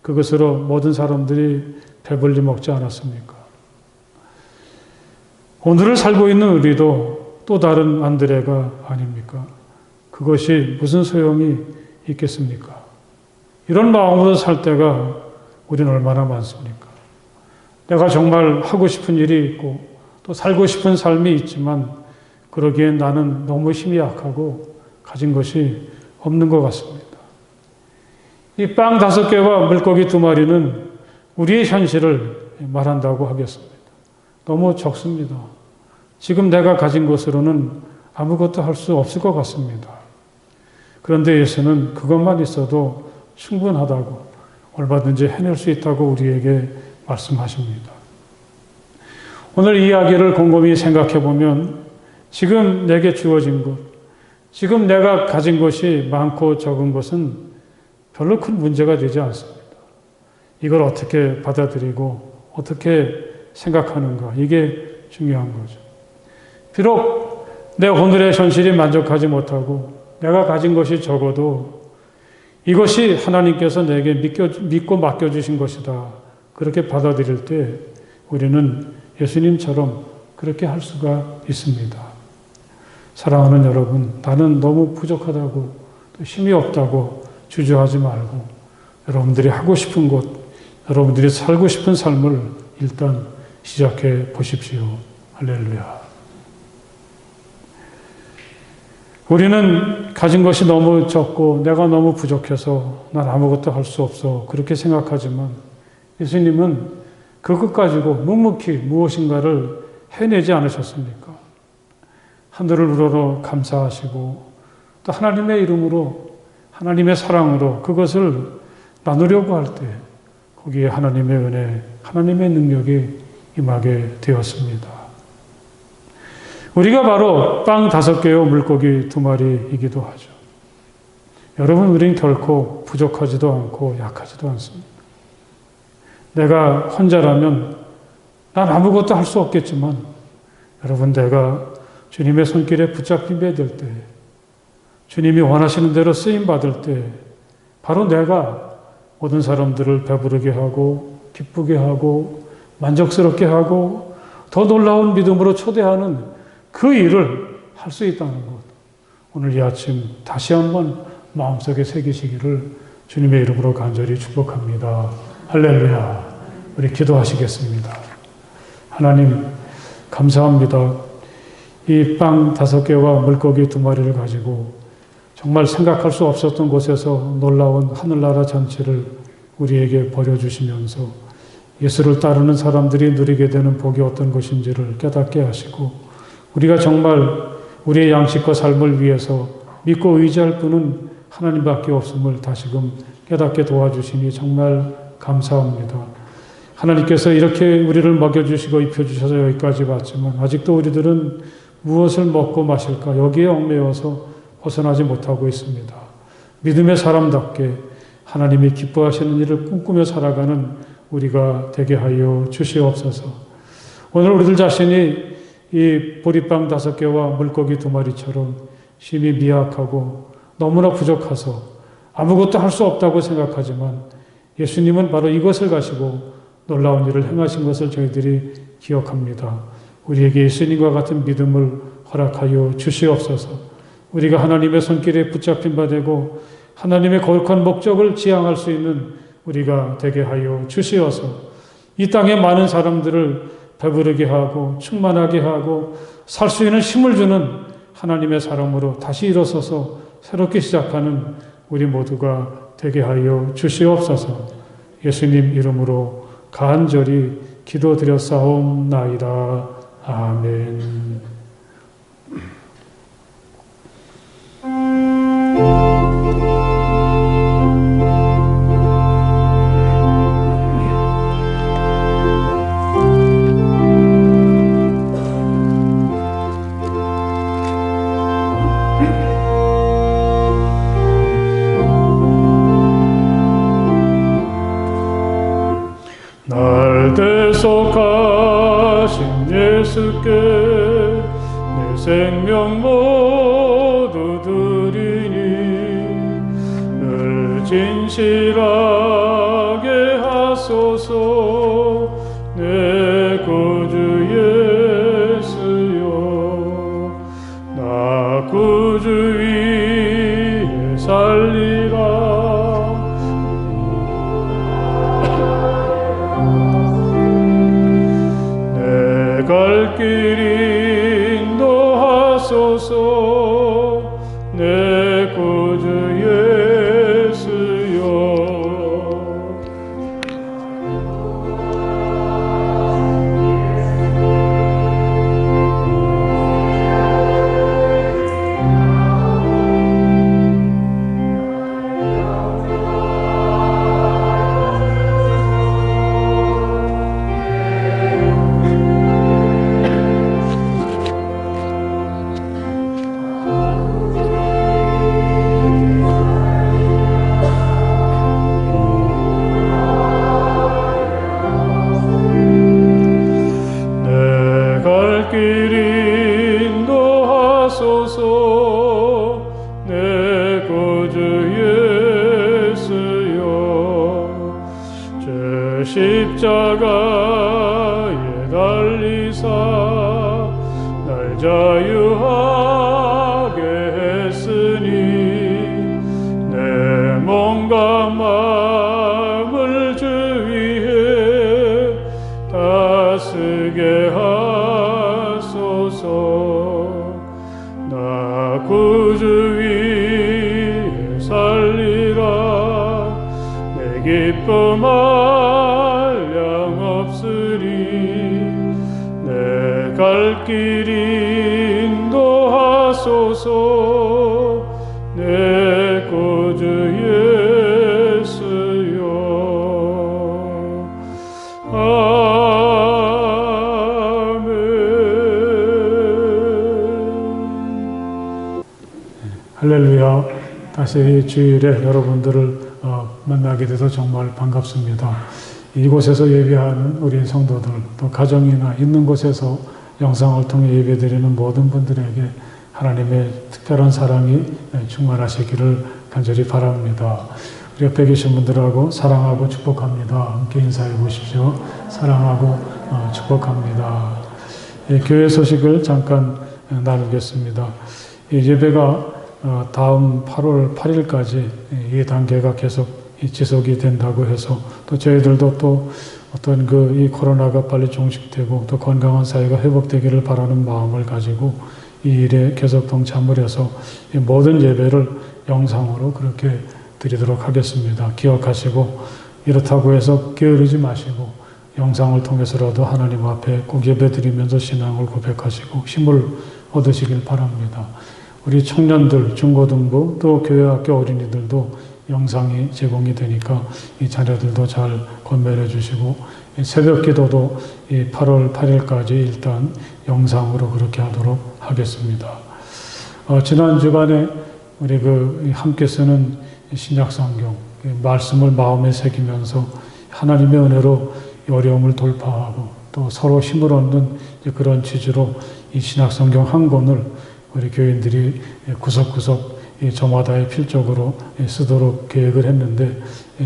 그것으로 모든 사람들이 배불리 먹지 않았습니까? 오늘을 살고 있는 우리도 또 다른 안드레가 아닙니까? 그것이 무슨 소용이 있겠습니까? 이런 마음으로 살 때가 우리는 얼마나 많습니까? 내가 정말 하고 싶은 일이 있고 또 살고 싶은 삶이 있지만 그러기엔 나는 너무 힘이 약하고 가진 것이 없는 것 같습니다. 이 빵 5개와 물고기 2마리는 우리의 현실을 말한다고 하겠습니다. 너무 적습니다. 지금 내가 가진 것으로는 아무것도 할 수 없을 것 같습니다. 그런데 예수는 그것만 있어도 충분하다고, 얼마든지 해낼 수 있다고 우리에게 말씀하십니다. 오늘 이야기를 곰곰이 생각해 보면 지금 내게 주어진 것, 지금 내가 가진 것이 많고 적은 것은 별로 큰 문제가 되지 않습니다. 이걸 어떻게 받아들이고 어떻게 생각하는가, 이게 중요한 거죠. 비록 내 오늘의 현실이 만족하지 못하고 내가 가진 것이 적어도 이것이 하나님께서 내게 믿고 맡겨주신 것이다, 그렇게 받아들일 때 우리는 예수님처럼 그렇게 할 수가 있습니다. 사랑하는 여러분, 나는 너무 부족하다고 또 힘이 없다고 주저하지 말고 여러분들이 하고 싶은 것, 여러분들이 살고 싶은 삶을 일단 시작해 보십시오. 할렐루야. 우리는 가진 것이 너무 적고 내가 너무 부족해서 난 아무것도 할 수 없어, 그렇게 생각하지만 예수님은 그것 가지고 묵묵히 무엇인가를 해내지 않으셨습니까? 하늘을 우러러 감사하시고 또 하나님의 이름으로, 하나님의 사랑으로 그것을 나누려고 할 때 거기에 하나님의 은혜, 하나님의 능력이 임하게 되었습니다. 우리가 바로 빵 5개와 물고기 2마리이기도 하죠. 여러분, 우리는 결코 부족하지도 않고 약하지도 않습니다. 내가 혼자라면 난 아무것도 할 수 없겠지만 여러분, 내가 주님의 손길에 붙잡히게 될 때, 주님이 원하시는 대로 쓰임받을 때 바로 내가 모든 사람들을 배부르게 하고 기쁘게 하고 만족스럽게 하고 더 놀라운 믿음으로 초대하는 그 일을 할 수 있다는 것, 오늘 이 아침 다시 한번 마음속에 새기시기를 주님의 이름으로 간절히 축복합니다. 할렐루야. 우리 기도하시겠습니다. 하나님, 감사합니다. 이 빵 5개와 물고기 2마리를 가지고 정말 생각할 수 없었던 곳에서 놀라운 하늘나라 전체를 우리에게 버려주시면서 예수를 따르는 사람들이 누리게 되는 복이 어떤 것인지를 깨닫게 하시고, 우리가 정말 우리의 양식과 삶을 위해서 믿고 의지할 분은 하나님밖에 없음을 다시금 깨닫게 도와주시니 정말 감사합니다. 하나님께서 이렇게 우리를 먹여주시고 입혀주셔서 여기까지 왔지만 아직도 우리들은 무엇을 먹고 마실까, 여기에 얽매여서 벗어나지 못하고 있습니다. 믿음의 사람답게 하나님이 기뻐하시는 일을 꿈꾸며 살아가는 우리가 되게 하여 주시옵소서. 오늘 우리들 자신이 이 보리빵 5개와 물고기 2마리처럼 심히 미약하고 너무나 부족해서 아무것도 할 수 없다고 생각하지만 예수님은 바로 이것을 가지고 놀라운 일을 행하신 것을 저희들이 기억합니다. 우리에게 예수님과 같은 믿음을 허락하여 주시옵소서. 우리가 하나님의 손길에 붙잡힌 바 되고 하나님의 거룩한 목적을 지향할 수 있는 우리가 되게 하여 주시어서 이 땅에 많은 사람들을 배부르게 하고 충만하게 하고 살 수 있는 힘을 주는 하나님의 사람으로 다시 일어서서 새롭게 시작하는 우리 모두가 되게 하여 주시옵소서. 예수님 이름으로 간절히 기도드렸사옵나이다. 아멘. 생명 모두 드리니 늘 진실하게 하소서. 내 구주 예수여, 나 구주 위에 살리라. 내 갈 길 인도하소서. 내 구주 예수여. 길 인도하소서. 내 구주 예수여, 주 십자가에 달리사 날 자유하게 했으니 내 몸과 마음을 주 위에 다스게 하소서. 나 구주 위에 살리라. 내 기쁨 한량 없으리. 내 갈 길 인도하소서. 내 구주 예수여. 할렐루야. 다시 주일에 여러분들을 만나게 돼서 정말 반갑습니다. 이곳에서 예배하는 우리 성도들, 또 가정이나 있는 곳에서 영상을 통해 예배드리는 모든 분들에게 하나님의 특별한 사랑이 충만하시기를 간절히 바랍니다. 우리 옆에 계신 분들하고 사랑하고 축복합니다. 함께 인사해 보십시오. 사랑하고 축복합니다. 교회 소식을 잠깐 나누겠습니다. 예배가 다음 8월 8일까지 이 단계가 계속 지속이 된다고 해서, 또 저희들도 또 어떤 이 코로나가 빨리 종식되고 또 건강한 사회가 회복되기를 바라는 마음을 가지고 이 일에 계속 동참을 해서 이 모든 예배를 영상으로 그렇게 드리도록 하겠습니다. 기억하시고, 이렇다고 해서 게으르지 마시고 영상을 통해서라도 하나님 앞에 꼭 예배 드리면서 신앙을 고백하시고 힘을 얻으시길 바랍니다. 우리 청년들, 중고등부, 또 교회학교 어린이들도 영상이 제공이 되니까 이 자녀들도 잘 건면해 주시고, 새벽 기도도 이 8월 8일까지 일단 영상으로 그렇게 하도록 하겠습니다. 지난 주간에 우리 함께 쓰는 신약성경 말씀을 마음에 새기면서 하나님의 은혜로 어려움을 돌파하고 또 서로 힘을 얻는 그런 취지로 이 신약성경 한 권을 우리 교인들이 구석구석 저마다의 필적으로 쓰도록 계획을 했는데,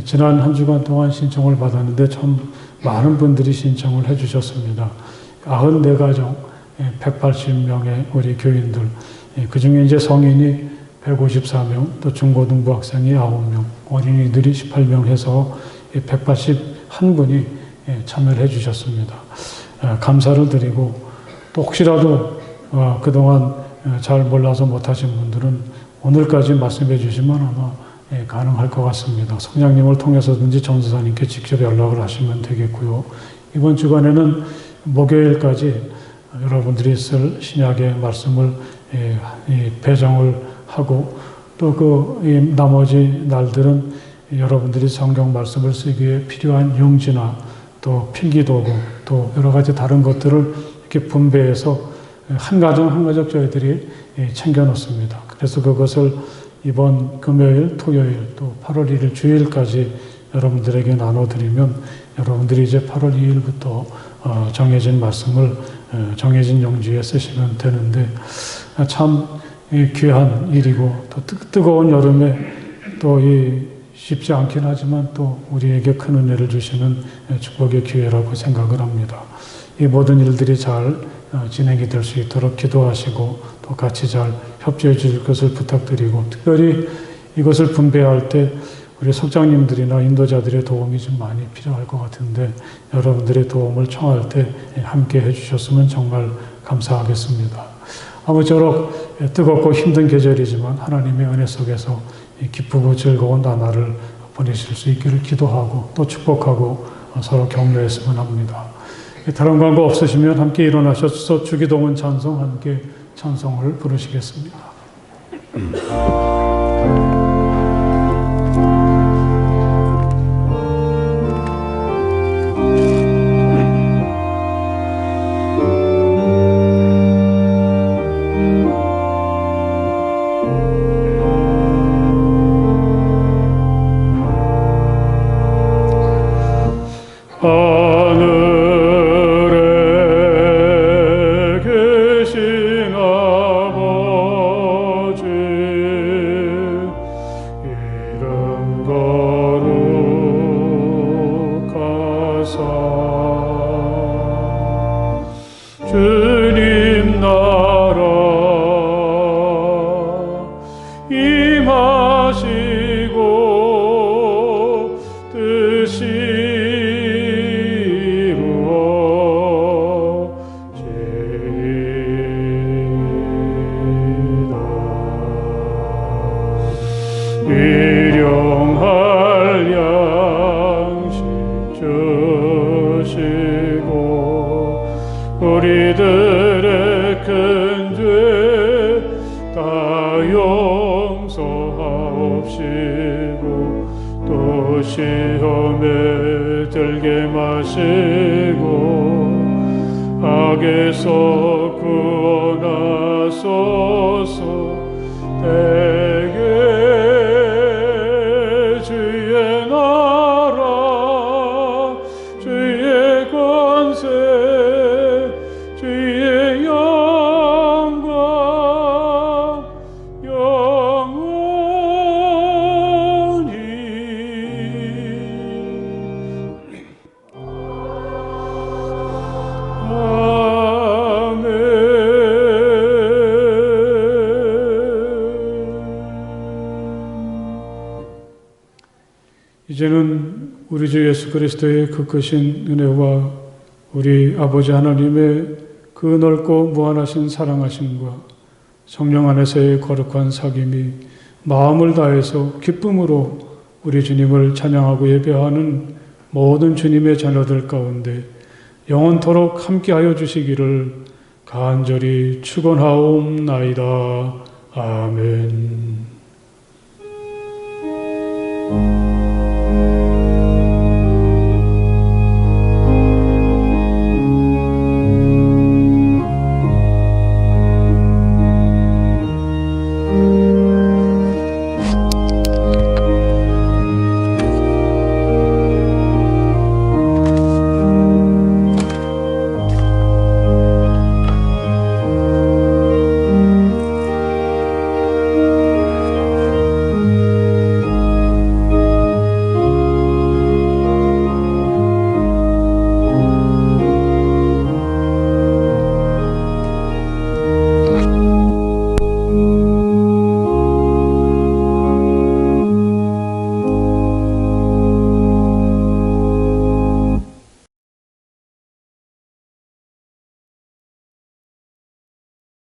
지난 한 주간 동안 신청을 받았는데 참 많은 분들이 신청을 해주셨습니다. 94가정 180명의 우리 교인들, 그 중에 이제 성인이 154명, 또 중고등부 학생이 9명, 어린이들이 18명 해서 181분이 참여를 해주셨습니다. 감사를 드리고, 또 혹시라도 그동안 잘 몰라서 못하신 분들은 오늘까지 말씀해 주시면 아마 가능할 것 같습니다. 성령님을 통해서든지 전도사님께 직접 연락을 하시면 되겠고요. 이번 주간에는 목요일까지 여러분들이 쓸 신약의 말씀을 배정을 하고, 또 나머지 날들은 여러분들이 성경 말씀을 쓰기에 필요한 용지나 또 필기도구, 또 여러 가지 다른 것들을 이렇게 분배해서 한 가정 한 가정 저희들이 챙겨 놓습니다. 그래서 그것을 이번 금요일, 토요일, 또 8월 1일 주일까지 여러분들에게 나눠드리면 여러분들이 이제 8월 2일부터 정해진 말씀을 정해진 용지에 쓰시면 되는데 참 귀한 일이고 또 뜨거운 여름에 또 쉽지 않긴 하지만 또 우리에게 큰 은혜를 주시는 축복의 기회라고 생각을 합니다. 이 모든 일들이 잘 진행이 될 수 있도록 기도하시고 또 같이 잘 협조해 주실 것을 부탁드리고 특별히 이것을 분배할 때 우리 속장님들이나 인도자들의 도움이 좀 많이 필요할 것 같은데 여러분들의 도움을 청할 때 함께 해주셨으면 정말 감사하겠습니다. 아무쪼록 뜨겁고 힘든 계절이지만 하나님의 은혜 속에서 기쁘고 즐거운 나날을 보내실 수 있기를 기도하고 또 축복하고 서로 격려했으면 합니다. 다른 광고 없으시면 함께 일어나셔서 주기도문 찬송 함께 찬송을 부르시겠습니다. 하늘에 계신 아버지 이름 거룩하사 주님 나라 임하시고 뜻이 일용할 양식 주시고 우리들의 큰 죄 다 용서하옵시고 또 시험에 들게 마시고 악에서 구원하소서. 대개 주의 나라 주의 권세 주의 영광 영원히 아멘. 이제는 우리 주 예수 그리스도의 그 크신 은혜와 우리 아버지 하나님의 그 넓고 무한하신 사랑하심과 성령 안에서의 거룩한 사귐이 마음을 다해서 기쁨으로 우리 주님을 찬양하고 예배하는 모든 주님의 자녀들 가운데 영원토록 함께하여 주시기를 간절히 축원하옵나이다. 아멘.